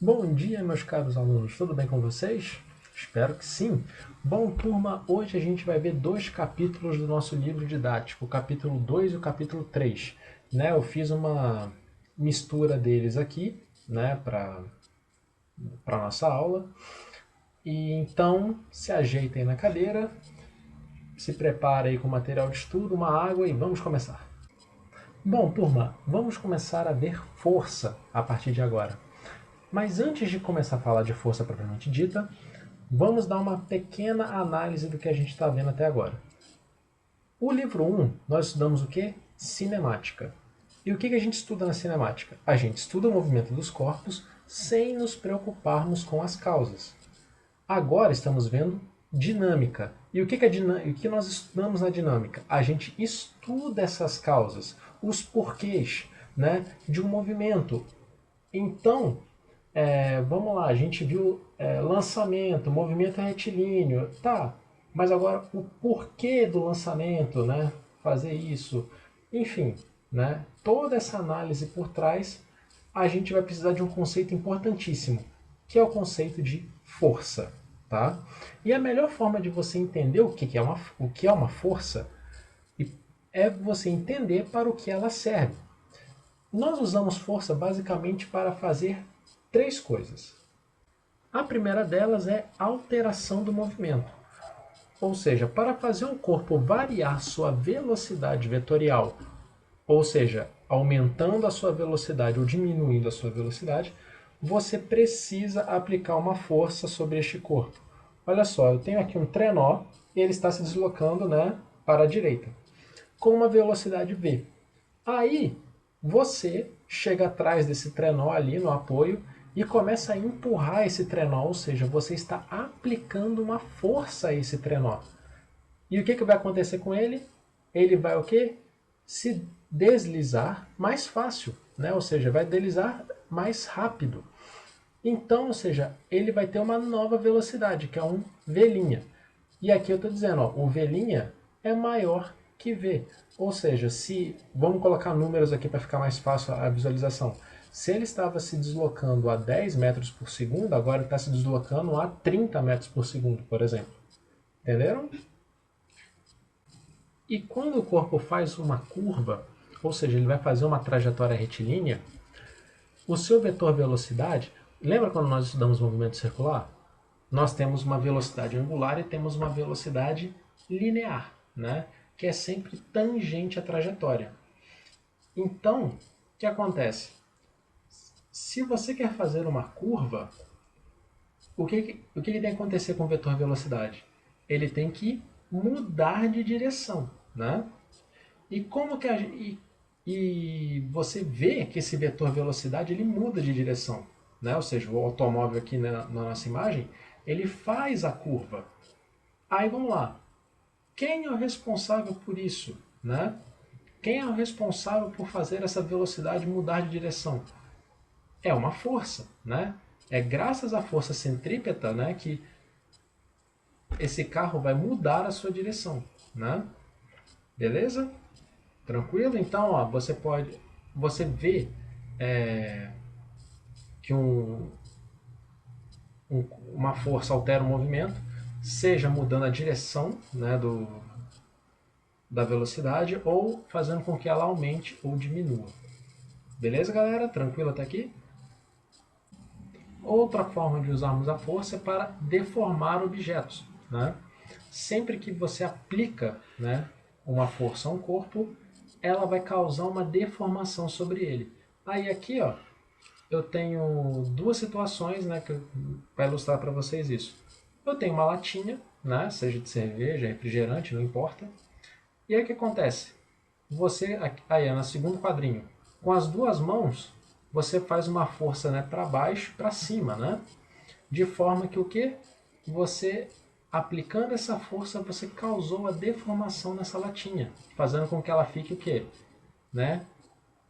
Bom dia, meus caros alunos, tudo bem com vocês? Espero que sim. Bom, turma, hoje a gente vai ver dois capítulos do nosso livro didático, o capítulo 2 e o capítulo 3. Eu fiz uma mistura deles aqui, para a nossa aula. E então, se ajeitem na cadeira, se preparem aí com o material de estudo, uma água e vamos começar. Bom, turma, vamos começar a ver força a partir de agora. Mas antes de começar a falar de força propriamente dita, vamos dar uma pequena análise do que a gente está vendo até agora. O livro 1, nós estudamos o que? Cinemática. E o que a gente estuda na cinemática? A gente estuda o movimento dos corpos sem nos preocuparmos com as causas. Agora estamos vendo dinâmica. E o que nós estudamos na dinâmica? A gente estuda essas causas, os porquês, de um movimento. Então, vamos lá, a gente viu lançamento, movimento retilíneo, tá, mas agora o porquê do lançamento, fazer isso, enfim, toda essa análise por trás, a gente vai precisar de um conceito importantíssimo, que é o conceito de força, tá? E a melhor forma de você entender o que é uma força é você entender para o que ela serve. Nós usamos força basicamente para fazer três coisas. A primeira delas é alteração do movimento. Ou seja, para fazer um corpo variar sua velocidade vetorial, ou seja, aumentando a sua velocidade ou diminuindo a sua velocidade, você precisa aplicar uma força sobre este corpo. Olha só, eu tenho aqui um trenó e ele está se deslocando, para a direita, com uma velocidade v. Aí você chega atrás desse trenó ali no apoio e começa a empurrar esse trenó, ou seja, você está aplicando uma força a esse trenó. E o que vai acontecer com ele? Ele vai o quê? Se deslizar mais fácil, ou seja, vai deslizar mais rápido. Então, ou seja, ele vai ter uma nova velocidade, que é um V'. E aqui eu estou dizendo, ó, o V' é maior que V. Ou seja, se vamos colocar números aqui para ficar mais fácil a visualização. Se ele estava se deslocando a 10 metros por segundo, agora ele está se deslocando a 30 metros por segundo, por exemplo. Entenderam? E quando o corpo faz uma curva, ou seja, ele vai fazer uma trajetória retilínea, o seu vetor velocidade, lembra quando nós estudamos movimento circular? Nós temos uma velocidade angular e temos uma velocidade linear, que é sempre tangente à trajetória. Então, o que acontece? Se você quer fazer uma curva, o que tem que acontecer com o vetor velocidade? Ele tem que mudar de direção, E como que e você vê que esse vetor velocidade ele muda de direção, Ou seja, o automóvel aqui na nossa imagem, ele faz a curva. Aí vamos lá. Quem é o responsável por isso, Quem é o responsável por fazer essa velocidade mudar de direção? É uma força, É graças à força centrípeta, que esse carro vai mudar a sua direção, Beleza? Tranquilo? Então, ó, você vê que uma força altera o movimento, seja mudando a direção, da velocidade ou fazendo com que ela aumente ou diminua. Beleza, galera? Tranquilo até aqui? Outra forma de usarmos a força é para deformar objetos, Sempre que você aplica, uma força a um corpo, ela vai causar uma deformação sobre ele. Aí aqui, ó, eu tenho duas situações, que vai ilustrar para vocês isso. Eu tenho uma latinha, seja de cerveja, refrigerante, não importa. E aí o que acontece? Você, aí no segundo quadrinho, com as duas mãos, você faz uma força, para baixo, para cima, De forma que o que? Você, aplicando essa força, você causou a deformação nessa latinha, fazendo com que ela fique o quê?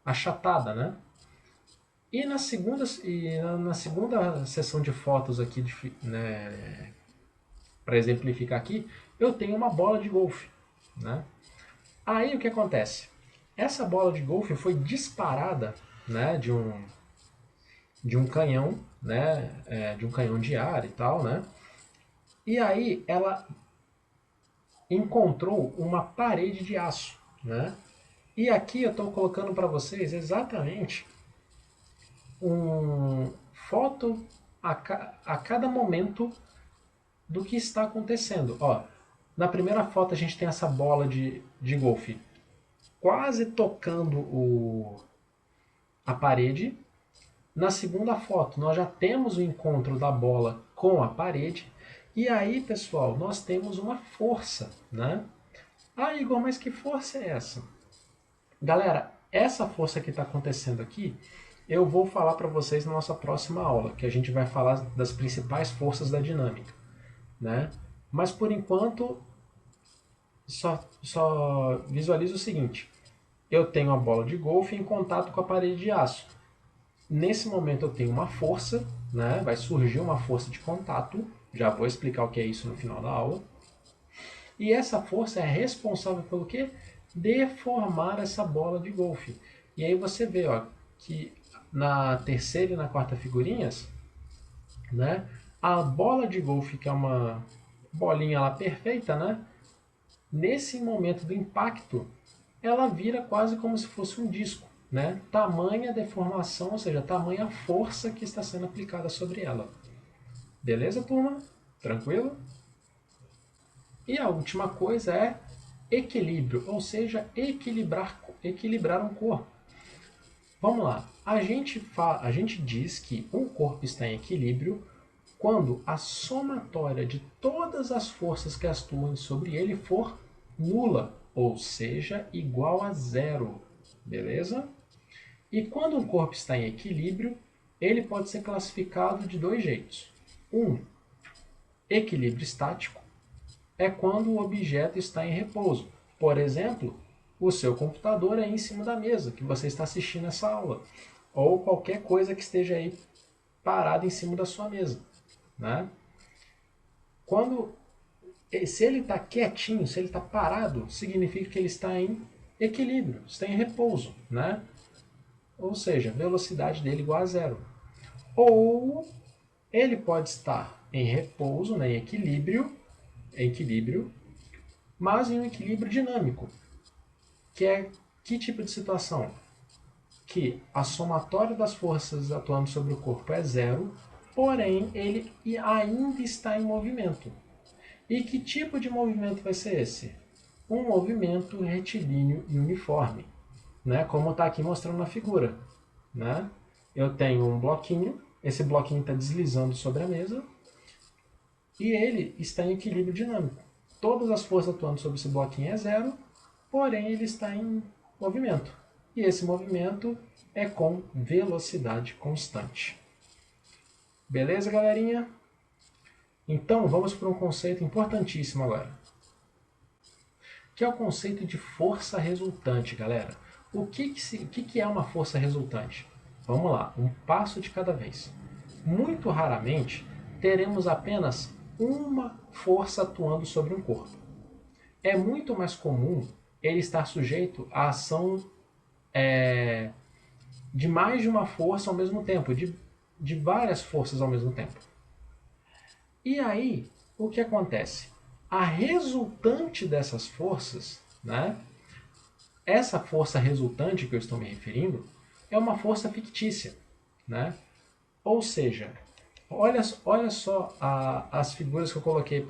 Achatada, na segunda sessão de fotos aqui, para exemplificar aqui, eu tenho uma bola de golfe. Aí o que acontece? Essa bola de golfe foi disparada de de um canhão, né, de um canhão de ar e tal, né? E aí ela encontrou uma parede de aço, né? E aqui eu estou colocando para vocês exatamente um foto a cada momento do que está acontecendo. Ó, na primeira foto a gente tem essa bola de golfe quase tocando a parede. Na segunda foto nós já temos o encontro da bola com a parede. E aí, pessoal, nós temos uma força, né? Ah, Igor, mas que força é essa? Galera, essa força que está acontecendo aqui, eu vou falar para vocês na nossa próxima aula, que a gente vai falar das principais forças da dinâmica, né? Mas por enquanto, só visualize o seguinte: eu tenho a bola de golfe em contato com a parede de aço. Nesse momento eu tenho uma força, né? Vai surgir uma força de contato. Já vou explicar o que é isso no final da aula. E essa força é responsável pelo quê? Deformar essa bola de golfe. E aí você vê, ó, que na terceira e na quarta figurinhas, né, a bola de golfe, que é uma bolinha lá perfeita, né, nesse momento do impacto, ela vira quase como se fosse um disco, né? Tamanha deformação, ou seja, tamanha força que está sendo aplicada sobre ela. Beleza, turma? Tranquilo? E a última coisa é equilíbrio, ou seja, equilibrar um corpo. Vamos lá. A gente diz que um corpo está em equilíbrio quando a somatória de todas as forças que atuam sobre ele for nula, ou seja, igual a zero. Beleza? E quando um corpo está em equilíbrio, ele pode ser classificado de dois jeitos. Equilíbrio estático é quando o objeto está em repouso. Por exemplo, o seu computador é em cima da mesa, que você está assistindo essa aula. Ou qualquer coisa que esteja aí parada em cima da sua mesa. Né? Se ele está quietinho, se ele está parado, significa que ele está em equilíbrio, está em repouso. Né? Ou seja, velocidade dele igual a zero. Ou ele pode estar em repouso, né, em equilíbrio, mas em um equilíbrio dinâmico. Que é que tipo de situação? Que a somatória das forças atuando sobre o corpo é zero, porém ele ainda está em movimento. E que tipo de movimento vai ser esse? Um movimento retilíneo e uniforme, né? Como está aqui mostrando na figura. Né? Eu tenho um bloquinho, esse bloquinho está deslizando sobre a mesa e ele está em equilíbrio dinâmico. Todas as forças atuando sobre esse bloquinho é zero, porém ele está em movimento. E esse movimento é com velocidade constante. Beleza, galerinha? Então vamos para um conceito importantíssimo agora, que é o conceito de força resultante, galera. O que é uma força resultante? Vamos lá, um passo de cada vez. Muito raramente teremos apenas uma força atuando sobre um corpo. É muito mais comum ele estar sujeito à ação de mais de uma força ao mesmo tempo, de várias forças ao mesmo tempo. E aí, o que acontece? A resultante dessas forças, né? Essa força resultante que eu estou me referindo é uma força fictícia, né? Ou seja, olha só as figuras que eu coloquei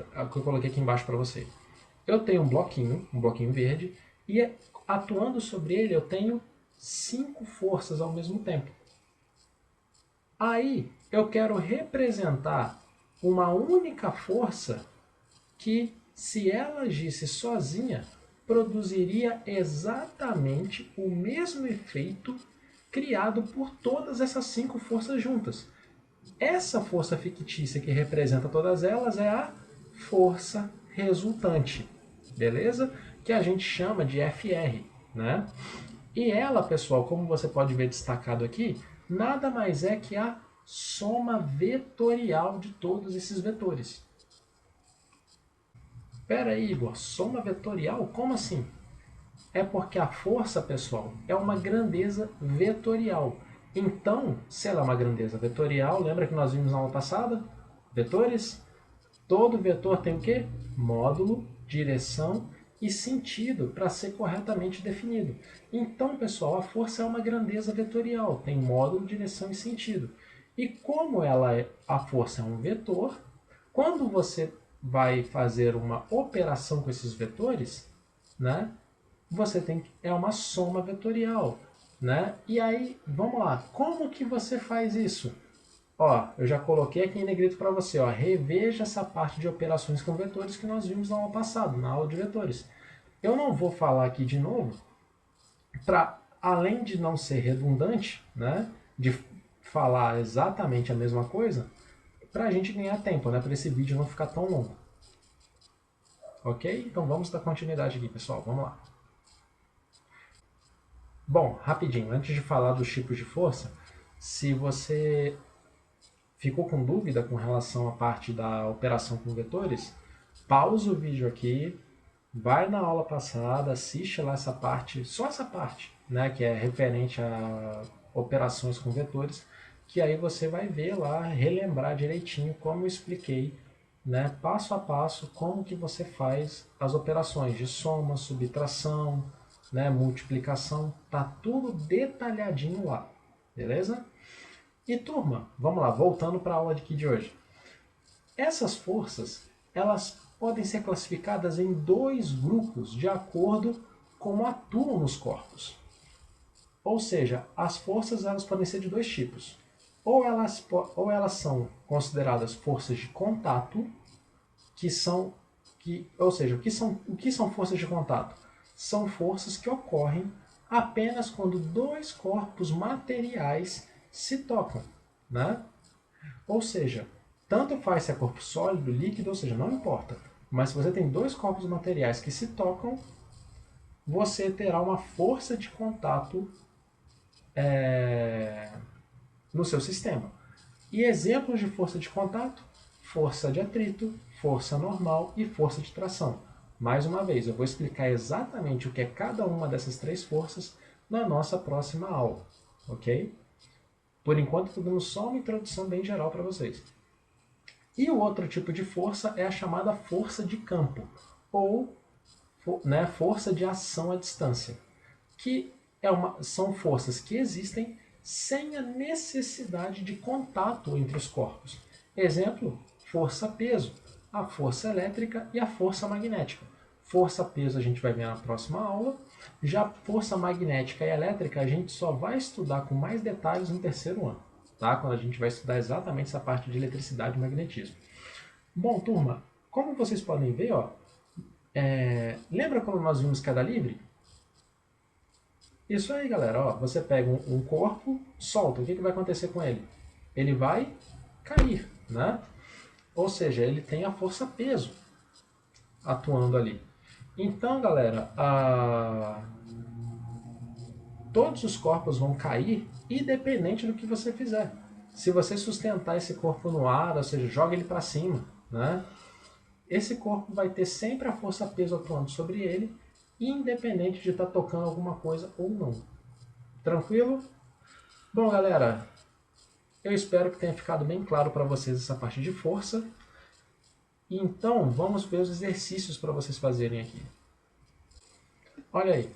aqui embaixo para você. Eu tenho um bloquinho verde, e atuando sobre ele eu tenho 5 forças ao mesmo tempo. Aí eu quero representar uma única força que, se ela agisse sozinha, produziria exatamente o mesmo efeito criado por todas essas 5 forças juntas. Essa força fictícia que representa todas elas é a força resultante, beleza? Que a gente chama de FR, né? E ela, pessoal, como você pode ver destacado aqui, nada mais é que a soma vetorial de todos esses vetores. Espera aí, Igor, soma vetorial? Como assim? É porque a força, pessoal, é uma grandeza vetorial. Então, se ela é uma grandeza vetorial, lembra que nós vimos na aula passada? Vetores? Todo vetor tem o quê? Módulo, direção e sentido para ser corretamente definido. Então, pessoal, a força é uma grandeza vetorial, tem módulo, direção e sentido. E como a força é um vetor, quando você vai fazer uma operação com esses vetores, né, é uma soma vetorial. Né? E aí, vamos lá, como que você faz isso? Ó, eu já coloquei aqui em negrito para você, ó, reveja essa parte de operações com vetores que nós vimos na aula passada, na aula de vetores. Eu não vou falar aqui de novo, para além de não ser redundante, né, de falar exatamente a mesma coisa, para a gente ganhar tempo, né, para esse vídeo não ficar tão longo. Ok? Então vamos dar continuidade aqui, pessoal, vamos lá. Bom, rapidinho, antes de falar dos tipos de força, se você ficou com dúvida com relação à parte da operação com vetores, pausa o vídeo aqui, vai na aula passada, assiste lá essa parte, só essa parte, né, que é referente a operações com vetores, que aí você vai ver lá, relembrar direitinho como eu expliquei, né, passo a passo, como que você faz as operações de soma, subtração, né, multiplicação, tá tudo detalhadinho lá, beleza? E turma, vamos lá, voltando para a aula aqui de hoje. Essas forças, elas podem ser classificadas em dois grupos de acordo com como atuam nos corpos. Ou seja, as forças elas podem ser de dois tipos. Ou elas são consideradas forças de contato, ou seja, o que são forças de contato? São forças que ocorrem apenas quando dois corpos materiais se tocam, né? Ou seja, tanto faz se é corpo sólido, líquido, ou seja, não importa. Mas se você tem dois corpos materiais que se tocam, você terá uma força de contato no seu sistema. E exemplos de força de contato? Força de atrito, força normal e força de tração. Mais uma vez, eu vou explicar exatamente o que é cada uma dessas três forças na nossa próxima aula, ok? Por enquanto, estou dando só uma introdução bem geral para vocês. E o outro tipo de força é a chamada força de campo, ou né, força de ação à distância, que são forças que existem sem a necessidade de contato entre os corpos. Exemplo, força-peso, a força elétrica e a força magnética. Força-peso a gente vai ver na próxima aula, já força magnética e elétrica a gente só vai estudar com mais detalhes no terceiro ano, tá? Quando a gente vai estudar exatamente essa parte de eletricidade e magnetismo. Bom, turma, como vocês podem ver, ó, lembra quando nós vimos queda livre? Isso aí, galera. Ó, você pega um corpo, solta. O que vai acontecer com ele? Ele vai cair, né? Ou seja, ele tem a força-peso atuando ali. Então, galera, todos os corpos vão cair independente do que você fizer. Se você sustentar esse corpo no ar, ou seja, joga ele para cima, né? Esse corpo vai ter sempre a força-peso atuando sobre ele, independente de estar tocando alguma coisa ou não. Tranquilo? Bom, galera, eu espero que tenha ficado bem claro para vocês essa parte de força. Então, vamos ver os exercícios para vocês fazerem aqui. Olha aí,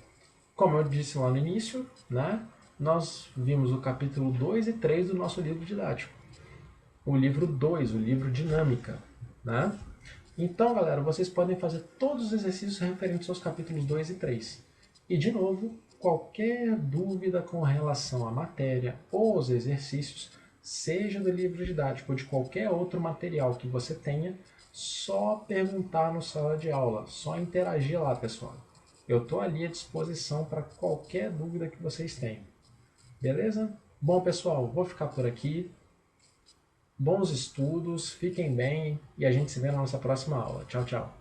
como eu disse lá no início, né, nós vimos o capítulo 2 e 3 do nosso livro didático. O livro 2, o livro Dinâmica, né? Então, galera, vocês podem fazer todos os exercícios referentes aos capítulos 2 e 3. E, de novo, qualquer dúvida com relação à matéria ou aos exercícios, seja do livro didático ou de qualquer outro material que você tenha, só perguntar no sala de aula, só interagir lá, pessoal. Eu estou ali à disposição para qualquer dúvida que vocês tenham. Beleza? Bom, pessoal, vou ficar por aqui. Bons estudos, fiquem bem e a gente se vê na nossa próxima aula. Tchau, tchau.